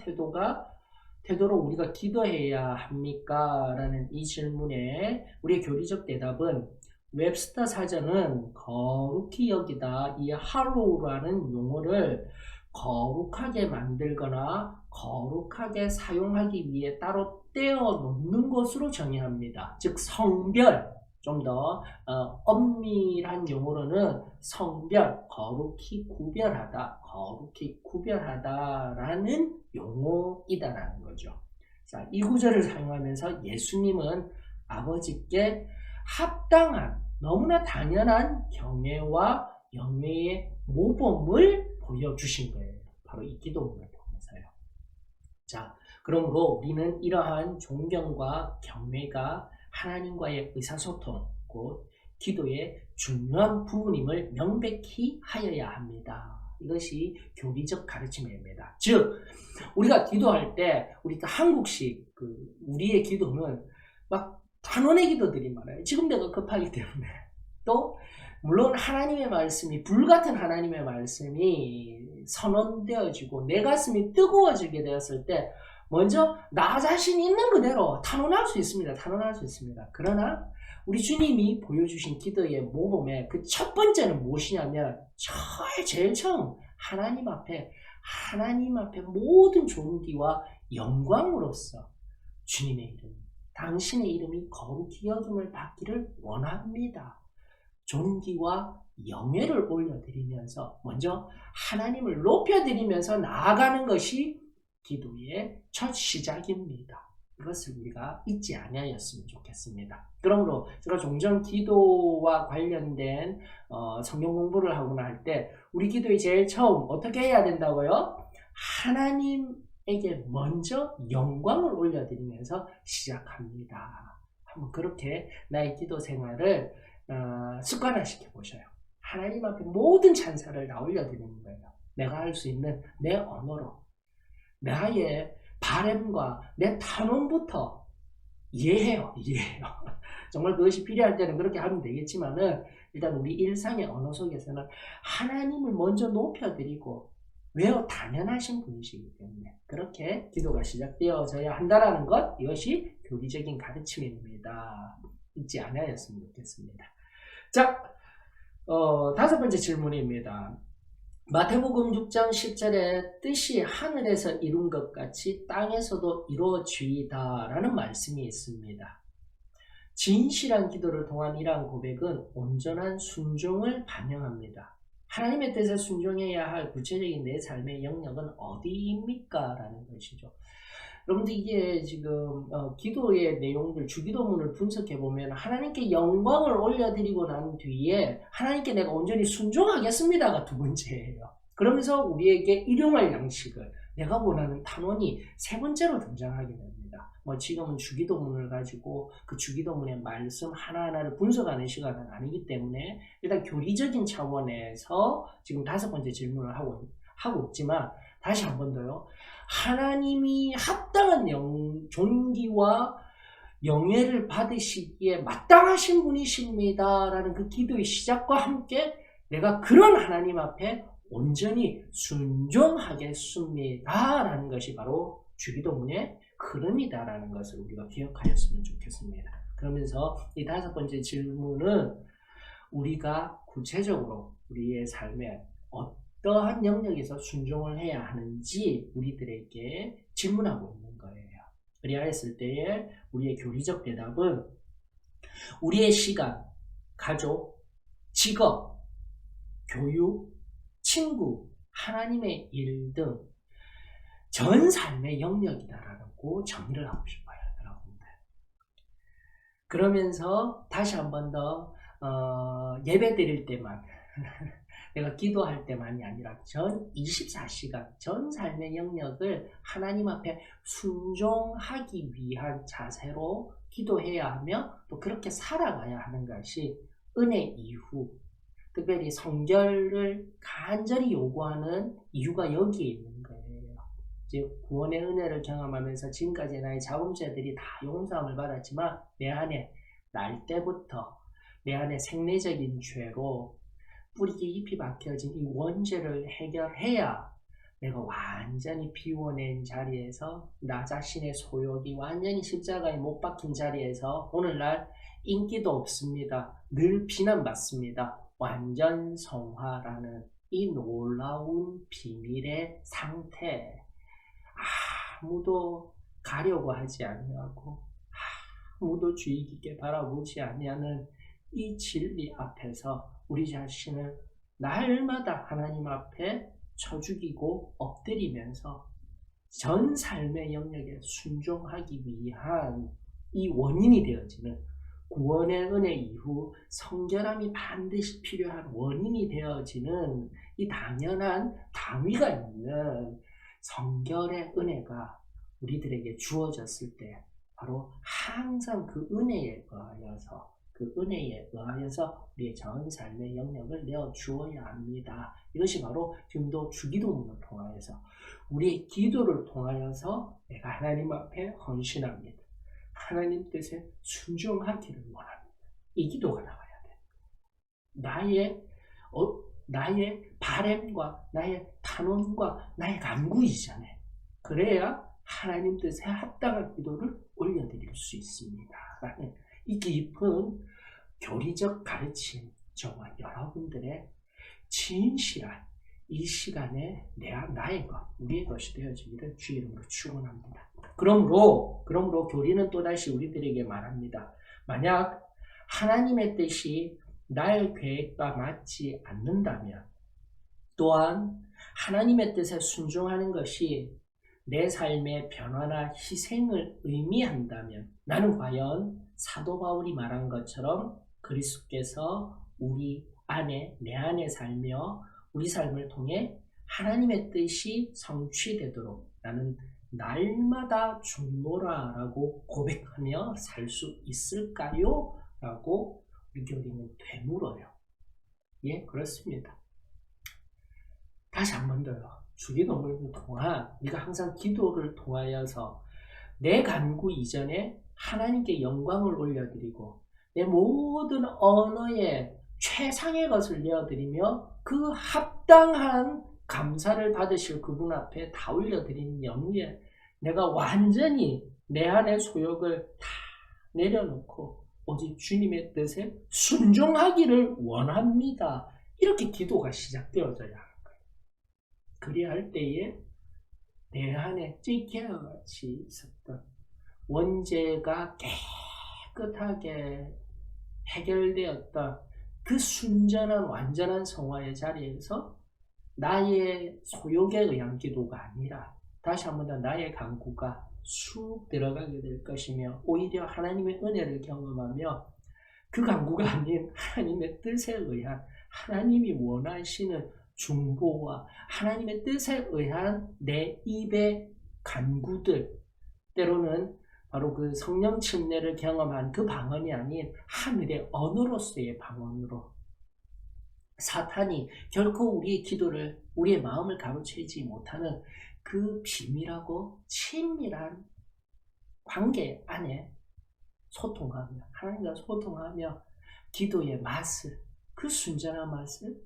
태도로 우리가 기도해야 합니까? 라는 이 질문에 우리의 교리적 대답은 웹스터 사전은 거룩히 여기다, 이 hallow라는 용어를 거룩하게 만들거나 거룩하게 사용하기 위해 따로 떼어 놓는 것으로 정의합니다. 즉 성별, 좀 더 엄밀한 용어로는 성별, 거룩히 구별하다라는 용어이다라는 거죠. 자, 이 구절을 사용하면서 예수님은 아버지께 합당한, 너무나 당연한 경외와 영예의 모범을 보여주신 거예요. 바로 이 기도문을 통해서요. 자, 그러므로 우리는 이러한 존경과 경외가 하나님과의 의사소통, 곧 기도의 중요한 부분임을 명백히 하여야 합니다. 이것이 교리적 가르침입니다. 즉, 우리가 기도할 때, 우리 한국식 우리의 기도는 막 단원의 기도들이 많아요. 지금 내가 급하기 때문에. 또 물론 하나님의 말씀이, 불같은 하나님의 말씀이 선언되어지고 내 가슴이 뜨거워지게 되었을 때 먼저 나 자신 있는 그대로 탄원할 수 있습니다. 탄원할 수 있습니다. 그러나 우리 주님이 보여주신 기도의 모범의 그 첫 번째는 무엇이냐면 제일 처음 하나님 앞에 모든 존귀와 영광으로서 주님의 이름, 당신의 이름이 거룩히 여김을 받기를 원합니다. 존귀와 영예를 올려드리면서 먼저 하나님을 높여드리면서 나아가는 것이 기도의 첫 시작입니다. 이것을 우리가 잊지 아니하였으면 좋겠습니다. 그러므로 제가 종종 기도와 관련된 성경 공부를 하거나 할 때 우리 기도의 제일 처음 어떻게 해야 된다고요? 하나님에게 먼저 영광을 올려드리면서 시작합니다. 한번 그렇게 나의 기도 생활을 습관화시켜 보셔요. 하나님 앞에 모든 찬사를 다 올려드리는 거예요. 내가 할 수 있는 내 언어로 나의 바램과 내 탄원부터 이해해요. 정말 그것이 필요할 때는 그렇게 하면 되겠지만은 일단 우리 일상의 언어 속에서는 하나님을 먼저 높여드리고 왜요? 당연하신 분이시기 때문에 그렇게 기도가 시작되어져야 한다는 것, 이것이 교리적인 가르침입니다. 잊지 않아였으면 좋겠습니다. 자, 다섯 번째 질문입니다. 마태복음 6장 10절에 뜻이 하늘에서 이룬 것 같이 땅에서도 이루어지이다 라는 말씀이 있습니다. 진실한 기도를 통한 이러한 고백은 온전한 순종을 반영합니다. 하나님의 뜻에 순종해야 할 구체적인 내 삶의 영역은 어디입니까? 라는 것이죠. 여러분들 이게 지금 기도의 내용들, 주기도문을 분석해보면 하나님께 영광을 올려드리고 난 뒤에 하나님께 내가 온전히 순종하겠습니다가 두 번째예요. 그러면서 우리에게 일용할 양식을, 내가 원하는 탄원이 세 번째로 등장하게 됩니다. 지금은 주기도문을 가지고 그 주기도문의 말씀 하나하나를 분석하는 시간은 아니기 때문에 일단 교리적인 차원에서 지금 다섯 번째 질문을 하고 있지만 다시 한 번 더요. 하나님이 합당한 존귀와 영예를 받으시기에 마땅하신 분이십니다 라는 그 기도의 시작과 함께 내가 그런 하나님 앞에 온전히 순종하겠습니다 라는 것이 바로 주기도문의 흐름이다 라는 것을 우리가 기억하였으면 좋겠습니다. 그러면서 이 다섯 번째 질문은 우리가 구체적으로 우리의 삶에 어떠한 영역에서 순종을 해야 하는지 우리들에게 질문하고 있는 거예요. 그리하였을 때에 우리의 교리적 대답은 우리의 시간, 가족, 직업, 교육, 친구, 하나님의 일 등 전 삶의 영역이다라고 정의를 하고 싶어요, 여러분들. 그러면서 다시 한 번 더 예배 드릴 때만 내가 기도할 때만이 아니라 전 24시간, 전 삶의 영역을 하나님 앞에 순종하기 위한 자세로 기도해야 하며 또 그렇게 살아가야 하는 것이 은혜 이후, 특별히 성결을 간절히 요구하는 이유가 여기에 있는 거예요. 즉 구원의 은혜를 경험하면서 지금까지 나의 자범죄들이 다 용서함을 받았지만 내 안에 날 때부터 내 안에 생리적인 죄로 뿌리 깊이 박혀진 이 원죄를 해결해야 내가 완전히 비워낸 자리에서 나 자신의 소욕이 완전히 십자가에 못 박힌 자리에서 오늘날 인기도 없습니다. 늘 비난받습니다. 완전 성화라는 이 놀라운 비밀의 상태, 아무도 가려고 하지 아니하고 아무도 주의 깊게 바라보지 아니하는 이 진리 앞에서 우리 자신을 날마다 하나님 앞에 쳐죽이고 엎드리면서 전 삶의 영역에 순종하기 위한 이 원인이 되어지는 구원의 은혜 이후 성결함이 반드시 필요한 원인이 되어지는 이 당연한 당위가 있는 성결의 은혜가 우리들에게 주어졌을 때 바로 항상 그 은혜에 의하여서 우리의 전 삶의 영역을 내어주어야 합니다. 이것이 바로 지금도 주기도문을 통하여서 우리의 기도를 통하여서 내가 하나님 앞에 헌신합니다. 하나님 뜻에 순종하기를 원합니다. 이 기도가 나와야 돼. 나의 바램과 나의 탄원과 나의 간구이잖아요. 그래야 하나님 뜻에 합당한 기도를 올려드릴 수 있습니다. 라는 이 깊은 교리적 가르침, 저와 여러분들의 진실한 이 시간에 나의 것, 우리의 것이 되어지기를 주의 이름으로 축원합니다. 그러므로 교리는 또다시 우리들에게 말합니다. 만약 하나님의 뜻이 나의 계획과 맞지 않는다면, 또한 하나님의 뜻에 순종하는 것이 내 삶의 변화나 희생을 의미한다면, 나는 과연 사도 바울이 말한 것처럼 그리스도께서 내 안에 살며 우리 삶을 통해 하나님의 뜻이 성취되도록 나는 날마다 중보라라고 고백하며 살 수 있을까요? 라고 우리 교리는 되물어요. 예, 그렇습니다. 다시 한 번 더요. 주기도문을 통한 우리가 항상 기도를 통하여서 내 간구 이전에 하나님께 영광을 올려드리고 내 모든 언어에 최상의 것을 내어드리며 그 합당한 감사를 받으실 그분 앞에 다 올려드리는 영예, 내가 완전히 내 안의 소욕을 다 내려놓고 오직 주님의 뜻에 순종하기를 원합니다. 이렇게 기도가 시작되어져야 하는 거예요. 그리야 할 때에 내 안에 찌개와 같이 있었던 원죄가 깨끗하게 해결되었던 그 순전한 완전한 성화의 자리에서 나의 소욕에 의한 기도가 아니라 다시 한 번 더 나의 간구가 쑥 들어가게 될 것이며, 오히려 하나님의 은혜를 경험하며 그 간구가 아닌 하나님의 뜻에 의한, 하나님이 원하시는 중보와 하나님의 뜻에 의한 내 입의 간구들, 때로는 바로 그 성령 침례를 경험한 그 방언이 아닌 하늘의 언어로서의 방언으로, 사탄이 결코 우리의 기도를, 우리의 마음을 가로채지 못하는 그 비밀하고 친밀한 관계 안에 소통하며, 하나님과 소통하며 기도의 맛을, 그 순전한 맛을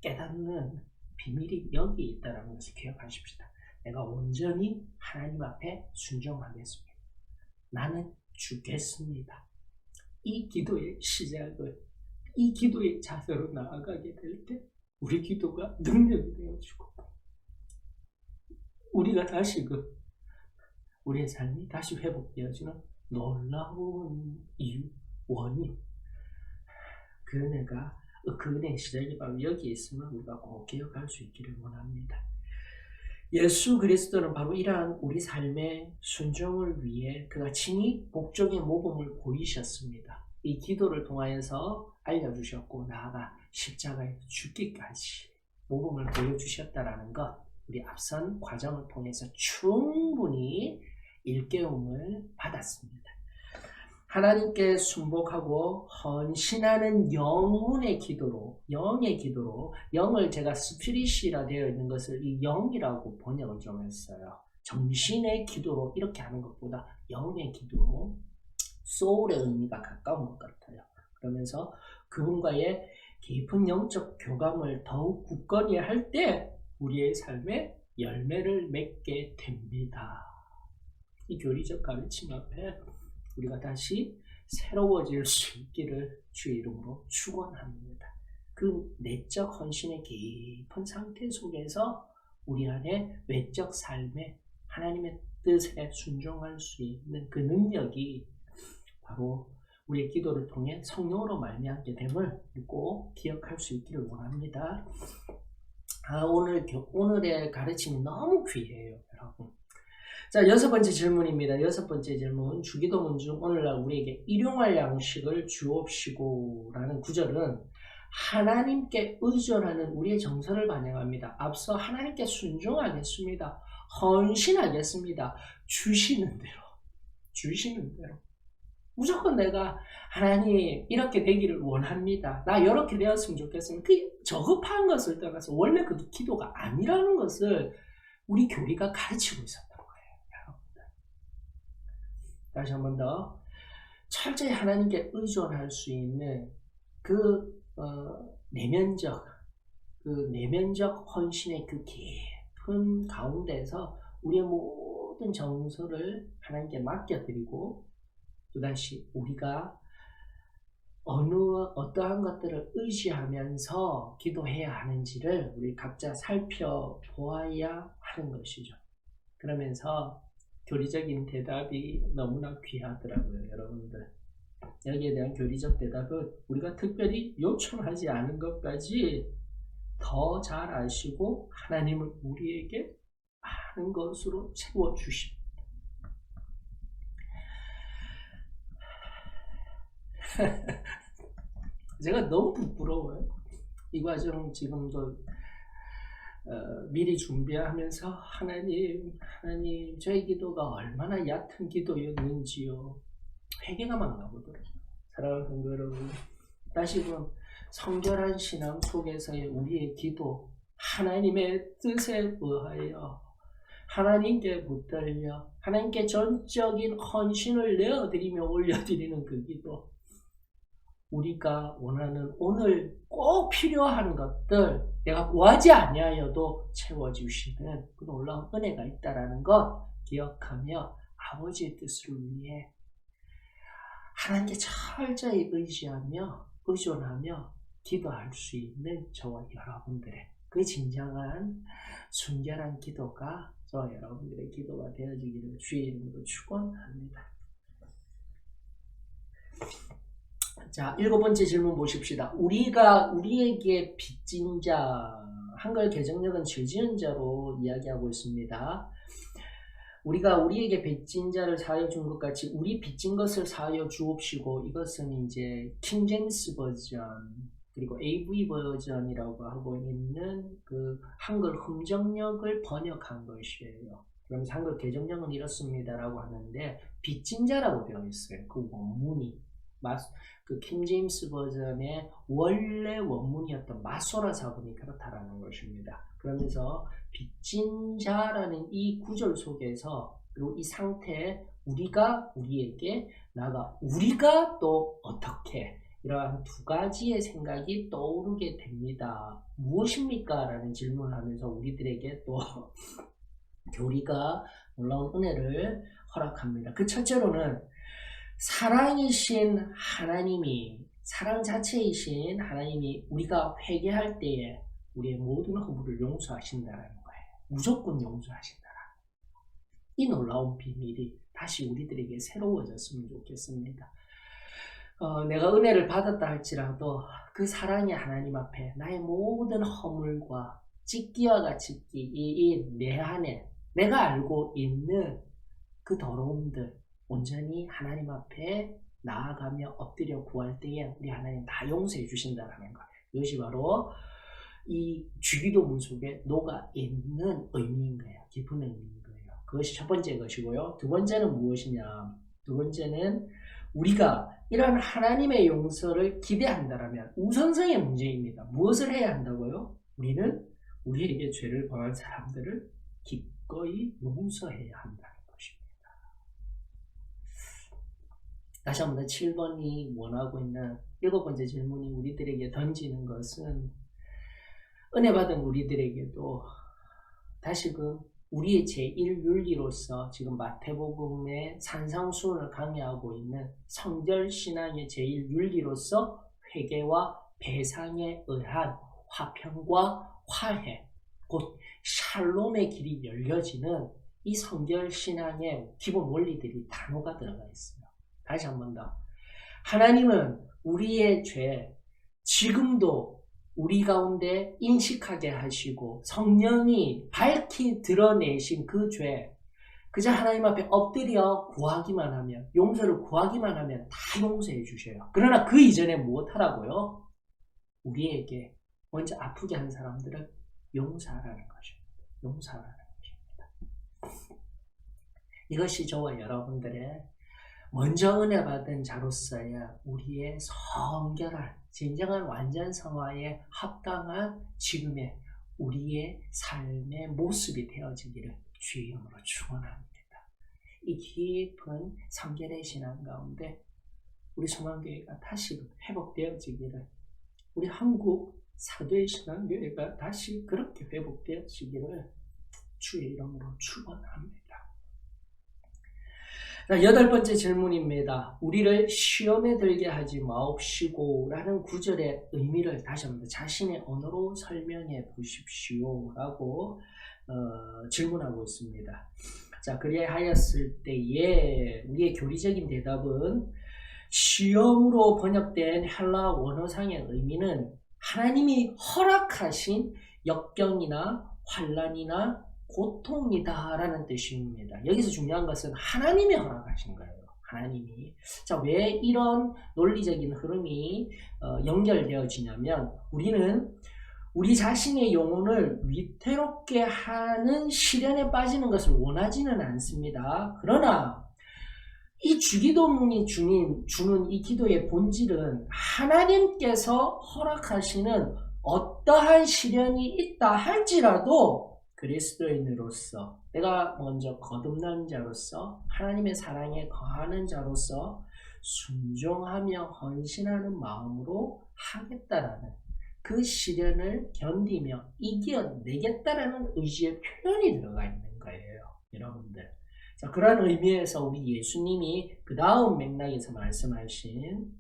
깨닫는 비밀이 여기 있다는 것을 기억하십시다. 내가 온전히 하나님 앞에 순종하겠습니다. 나는 주겠습니다. 이 기도의 시작을, 이 기도의 자세로 나아가게 될 때 우리 기도가 능력이 되어지고, 우리가 다시 우리의 삶이 다시 회복되어지는 놀라운 이유, 원인, 그 은혜의 시작이 바로 여기에 있음을 우리가 꼭 기억할 수 있기를 원합니다. 예수 그리스도는 바로 이러한 우리 삶의 순종을 위해 그가 친히 목적의 모범을 보이셨습니다. 이 기도를 통하여서 알려주셨고, 나아가 십자가에 죽기까지 모범을 보여주셨다라는 것, 우리 앞선 과정을 통해서 충분히 일깨움을 받았습니다. 하나님께 순복하고 헌신하는 영의 기도로, 영을 제가 스피릿이라 되어 있는 것을 이 영이라고 번역을 좀 했어요. 정신의 기도로 이렇게 하는 것보다 영의 기도로, 소울의 의미가 가까운 것 같아요. 그러면서 그분과의 깊은 영적 교감을 더욱 굳건히 할 때 우리의 삶에 열매를 맺게 됩니다. 이 교리적 가르침 앞에 우리가 다시 새로워질 수 있기를 주의 이름으로 축원합니다. 그 내적 헌신의 깊은 상태 속에서 우리 안에 외적 삶에 하나님의 뜻에 순종할 수 있는 그 능력이 바로 우리의 기도를 통해 성령으로 말미암게 됨을 꼭 기억할 수 있기를 원합니다. 오늘의 가르침이 너무 귀해요, 여러분. 자, 6번째 질문입니다. 6번째 질문. 주기도문 중 오늘날 우리에게 일용할 양식을 주옵시고 라는 구절은 하나님께 의존하는 우리의 정서를 반영합니다. 앞서 하나님께 순종하겠습니다. 헌신하겠습니다. 주시는 대로. 무조건 내가 하나님 이렇게 되기를 원합니다. 나 이렇게 되었으면 좋겠습니다. 그 저급한 것을 떠나서 원래 그게 기도가 아니라는 것을 우리 교리가 가르치고 있었던 거예요, 여러분들. 다시 한 번 더 철저히 하나님께 의존할 수 있는 그 내면적 그 내면적 헌신의 그 깊은 가운데서 우리의 모든 정서를 하나님께 맡겨드리고 또다시 우리가 어떠한 것들을 의지하면서 기도해야 하는지를 우리 각자 살펴보아야 하는 것이죠. 그러면서 교리적인 대답이 너무나 귀하더라고요, 여러분들. 여기에 대한 교리적 대답은 우리가 특별히 요청하지 않은 것까지 더 잘 아시고 하나님을 우리에게 많은 것으로 채워주십니다. 제가 너무 부끄러워요. 이 과정 지금도 미리 준비하면서 하나님 저희 기도가 얼마나 얕은 기도였는지요. 회개가 막 나오더라고요. 사랑하는 성도 여러분, 다시금 성결한 신앙 속에서의 우리의 기도, 하나님의 뜻에 의하여 하나님께 붙들려 하나님께 전적인 헌신을 내어드리며 올려드리는 그 기도, 우리가 원하는 오늘 꼭 필요한 것들 내가 구하지 아니하여도 채워주시는 그 놀라운 은혜가 있다는 것 기억하며 아버지의 뜻을 위해 하나님께 철저히 의존하며 기도할 수 있는 저와 여러분들의 그 진정한 순결한 기도가 저와 여러분들의 기도가 되어지기를 주의 이름으로 축원합니다. 자, 7번째 질문 보십시다. 우리에게 빚진 자, 한글 개정력은 죄 지은 자로 이야기하고 있습니다. 우리가 우리에게 빚진 자를 사하여 준 것 같이 우리 빚진 것을 사하여 주옵시고, 이것은 이제 킹 제임스 버전 그리고 AV 버전이라고 하고 있는 그 한글 흥정력을 번역한 것이에요. 그럼 한글 개정력은 이렇습니다라고 하는데 빚진 자라고 되어 있어요. 그 원문이 그 킹 제임스 버전의 원래 원문이었던 마소라 사본이 그렇다라는 것입니다. 그러면서 빚진 자라는 이 구절 속에서 그리고 이 상태에 우리에게 우리가 또 어떻게 이러한 두 가지의 생각이 떠오르게 됩니다. 무엇입니까? 라는 질문을 하면서 우리들에게 또 교리가 놀라운 은혜를 허락합니다. 그 첫째로는 사랑이신 하나님이, 사랑 자체이신 하나님이 우리가 회개할 때에 우리의 모든 허물을 용서하신다는 거예요. 무조건 용서하신다는 이 놀라운 비밀이 다시 우리들에게 새로워졌으면 좋겠습니다. 내가 은혜를 받았다 할지라도 그 사랑의 하나님 앞에 나의 모든 허물과 찢기와 같이 내 안에 내가 알고 있는 그 더러움들 온전히 하나님 앞에 나아가며 엎드려 구할 때에 우리 하나님 다 용서해 주신다는 것. 이것이 바로 이 주기도문 속에 녹아 있는 의미인 거예요. 깊은 의미인 거예요. 그것이 첫 번째 것이고요. 두 번째는 무엇이냐? 두 번째는 우리가 이런 하나님의 용서를 기대한다면 우선성의 문제입니다. 무엇을 해야 한다고요? 우리는 우리에게 죄를 범한 사람들을 기꺼이 용서해야 한다는 것입니다. 다시 한번 7번이 원하고 있는 7번째 질문이 우리들에게 던지는 것은 은혜 받은 우리들에게도 다시금 우리의 제1윤리로서 지금 마태복음의 산상수훈을 강의하고 있는 성결신앙의 제1윤리로서 회개와 배상에 의한 화평과 화해, 곧 샬롬의 길이 열려지는 이 성결신앙의 기본 원리들이 단어가 들어가 있어요. 다시 한 번 더. 하나님은 우리의 죄, 지금도 우리 가운데 인식하게 하시고 성령이 밝히 드러내신 그 죄, 그저 하나님 앞에 엎드려 구하기만 하면, 용서를 구하기만 하면 다 용서해 주셔요. 그러나 그 이전에 무엇하라고요? 우리에게 먼저 아프게 한 사람들을 용서하라는 것입니다. 용서하라는 것입니다. 이것이 저와 여러분들의 먼저 은혜 받은 자로서의 우리의 성결한 진정한 완전 성화에 합당한 지금의 우리의 삶의 모습이 되어지기를 주의 이름으로 축원합니다. 이 깊은 성결의 신앙 가운데 우리 소망교회가 다시 회복되어지기를 우리 한국 사도의 신앙교회가 다시 그렇게 회복되어지기를 주의 이름으로 축원합니다. 자, 8번째 질문입니다. 우리를 시험에 들게 하지 마옵시고 라는 구절의 의미를 다시 한번 자신의 언어로 설명해 보십시오 라고 질문하고 있습니다. 자, 그리하였을 때에 우리의 교리적인 대답은 시험으로 번역된 헬라 원어상의 의미는 하나님이 허락하신 역경이나 환난이나 고통이다라는 뜻입니다. 여기서 중요한 것은 하나님이 허락하신 거예요. 하나님이. 자, 왜 이런 논리적인 흐름이 연결되어지냐면 우리는 우리 자신의 영혼을 위태롭게 하는 시련에 빠지는 것을 원하지는 않습니다. 그러나 이 주기도문이 주는 이 기도의 본질은 하나님께서 허락하시는 어떠한 시련이 있다 할지라도 그리스도인으로서 내가 먼저 거듭난 자로서 하나님의 사랑에 거하는 자로서 순종하며 헌신하는 마음으로 하겠다라는 그 시련을 견디며 이겨내겠다라는 의지의 표현이 들어가 있는 거예요. 여러분들. 자, 그런 의미에서 우리 예수님이 그 다음 맥락에서 말씀하신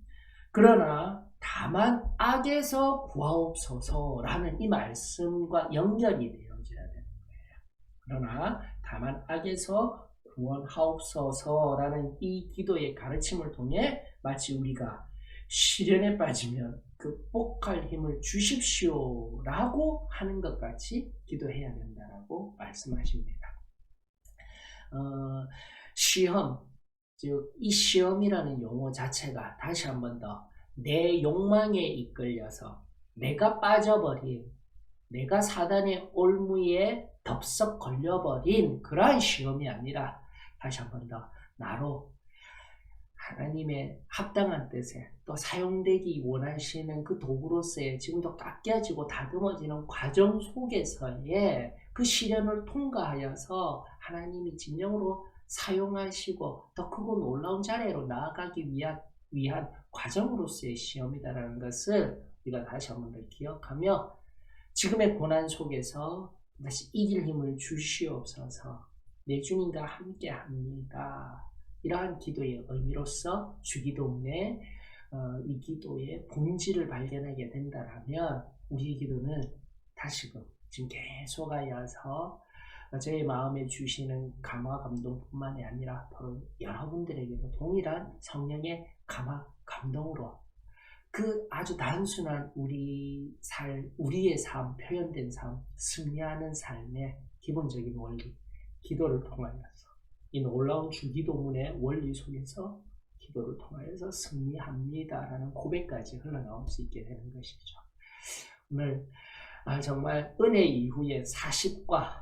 그러나 다만 악에서 구하옵소서라는 이 말씀과 연결이 되어져야 되는 거예요. 그러나 다만 악에서 구원하옵소서라는 이 기도의 가르침을 통해 마치 우리가 시련에 빠지면 극복할 힘을 주십시오라고 하는 것 같이 기도해야 된다라고 말씀하십니다. 시험, 즉 이 시험이라는 용어 자체가 다시 한 번 더 내 욕망에 이끌려서 내가 빠져버린, 내가 사단의 올무에 덥석 걸려버린 그러한 시험이 아니라 다시 한 번 더 나로 하나님의 합당한 뜻에 또 사용되기 원하시는 그 도구로서의 지금도 깎여지고 다듬어지는 과정 속에서의 그 시련을 통과하여서 하나님이 진정으로 사용하시고 더 크고 놀라운 자리로 나아가기 위한 과정으로서의 시험이다라는 것을 우리가 다시 한번 더 기억하며 지금의 고난 속에서 다시 이길 힘을 주시옵소서. 내 주님과 함께 합니다. 이러한 기도의 의미로서 주기도문에 이 기도의 본질을 발견하게 된다면 우리 기도는 다시금 지금 계속하여서 저의 마음에 주시는 감화 감동뿐만이 아니라 바로 여러분들에게도 동일한 성령의 감화 감동으로 그 아주 단순한 우리의 삶, 표현된 삶, 승리하는 삶의 기본적인 원리, 기도를 통하여서 이 놀라운 주기도문의 원리 속에서 기도를 통하여서 승리합니다라는 고백까지 흘러나올 수 있게 되는 것이죠. 오늘 정말 은혜 이후에 40과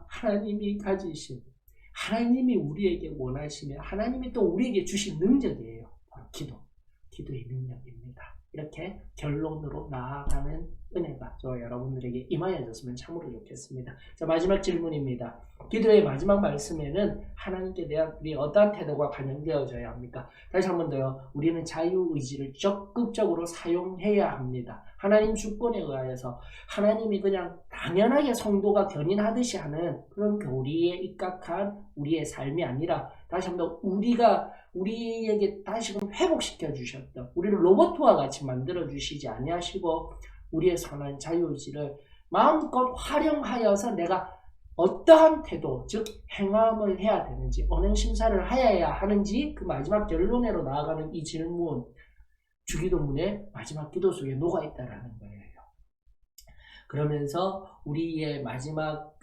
하나님이 가지신, 하나님이 우리에게 원하시며 하나님이 또 우리에게 주신 능력이에요. 바로 기도의 능력입니다. 이렇게 결론으로 나아가는 은혜가 저와 여러분들에게 임하여졌으면 참으로 좋겠습니다. 자, 마지막 질문입니다. 기도의 마지막 말씀에는 하나님께 대한 우리 어떠한 태도가 반영되어져야 합니까? 다시 한 번 더요. 우리는 자유의지를 적극적으로 사용해야 합니다. 하나님 주권에 의하여서 하나님이 그냥 당연하게 성도가 견인하듯이 하는 그런 교리에 입각한 우리의 삶이 아니라 다시 한 번 우리에게 다시금 회복시켜 주셨던 우리를 로봇과 같이 만들어 주시지 아니하시고 우리의 선한 자유의지를 마음껏 활용하여서 내가 어떠한 태도, 즉 행함을 해야 되는지, 언행심사를 하여야 하는지 그 마지막 결론으로 나아가는 이 질문, 주기도문의 마지막 기도 속에 녹아있다라는 거예요. 그러면서 우리의 마지막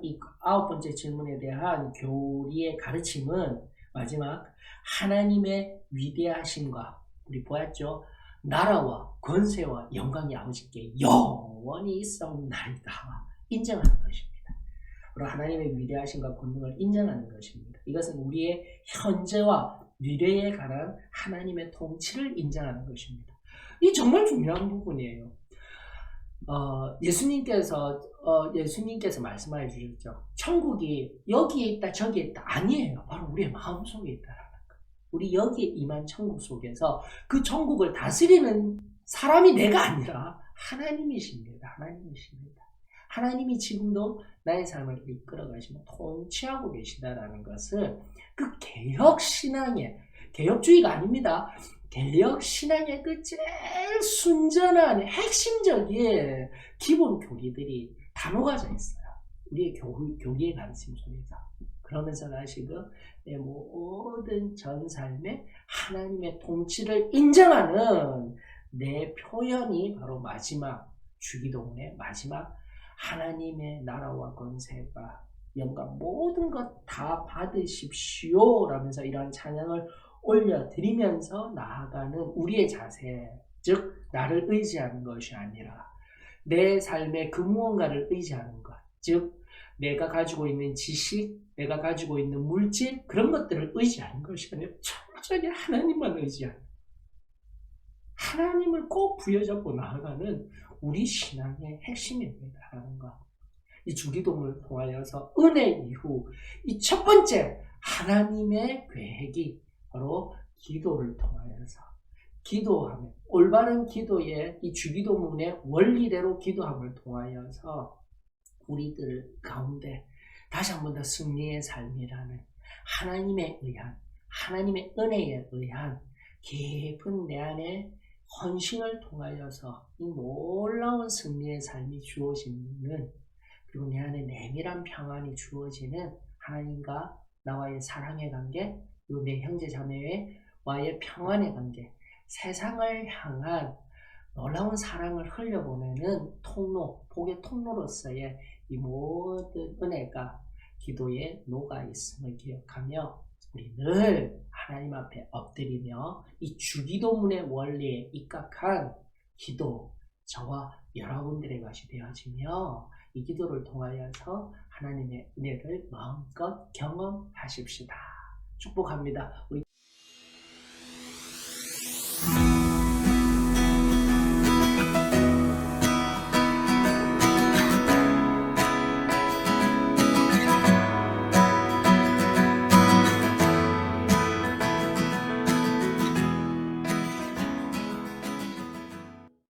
이 9번째 질문에 대한 교리의 가르침은 마지막 하나님의 위대하심과 우리 보았죠? 나라와 권세와 영광이 아버지께 영원히 있사옵나이다. 인정하는 것입니다. 그리고 하나님의 위대하심과 권능을 인정하는 것입니다. 이것은 우리의 현재와 미래에 관한 하나님의 통치를 인정하는 것입니다. 이 정말 중요한 부분이에요. 예수님께서 말씀해 주셨죠. 천국이 여기에 있다 저기에 있다 아니에요. 바로 우리의 마음속에 있다라는 거. 우리 여기에 임한 천국 속에서 그 천국을 다스리는 사람이 내가 아니라 하나님이십니다. 하나님이십니다. 하나님이 지금도 나의 삶을 이끌어 가시며 통치하고 계시다라는 것을 그 개혁신앙의, 개혁주의가 아닙니다. 개혁신앙의 그 제일 순전한 핵심적인 기본 교리들이 다 녹아져 있어요. 우리의 교리의 가르침 속에서. 그러면서 다시금 내 모든 전 삶에 하나님의 통치를 인정하는 내 표현이 바로 마지막 주기도문의 마지막 하나님의 나라와 권세가 영광 모든 것 다 받으십시오 라면서 이러한 찬양을 올려드리면서 나아가는 우리의 자세, 즉 나를 의지하는 것이 아니라 내 삶의 그 무언가를 의지하는 것, 즉 내가 가지고 있는 지식, 내가 가지고 있는 물질, 그런 것들을 의지하는 것이 아니라 철저히 하나님만 의지하는, 하나님을 꼭 부여잡고 나아가는 우리 신앙의 핵심입니다 하는 것. 이 주기도문을 통하여서 은혜 이후 이 첫 번째 하나님의 계획이 바로 기도를 통하여서 기도하며 올바른 기도의 이 주기도문의 원리대로 기도함을 통하여서 우리들 가운데 다시 한 번 더 승리의 삶이라는 하나님에 의한, 하나님의 은혜에 의한 깊은 내 안에 헌신을 통하여서 이 놀라운 승리의 삶이 주어지는, 그리고 내 안에 내밀한 평안이 주어지는 하나님과 나와의 사랑의 관계, 그리고 내 형제 자매와의 평안의 관계, 세상을 향한 놀라운 사랑을 흘려보내는 통로, 복의 통로로서의 이 모든 은혜가 기도에 녹아 있음을 기억하며 우리 늘 하나님 앞에 엎드리며 이 주기도문의 원리에 입각한 기도, 저와 여러분들의 것이 되어지며 이 기도를 통하여서 하나님의 은혜를 마음껏 경험하십시다. 축복합니다. 우리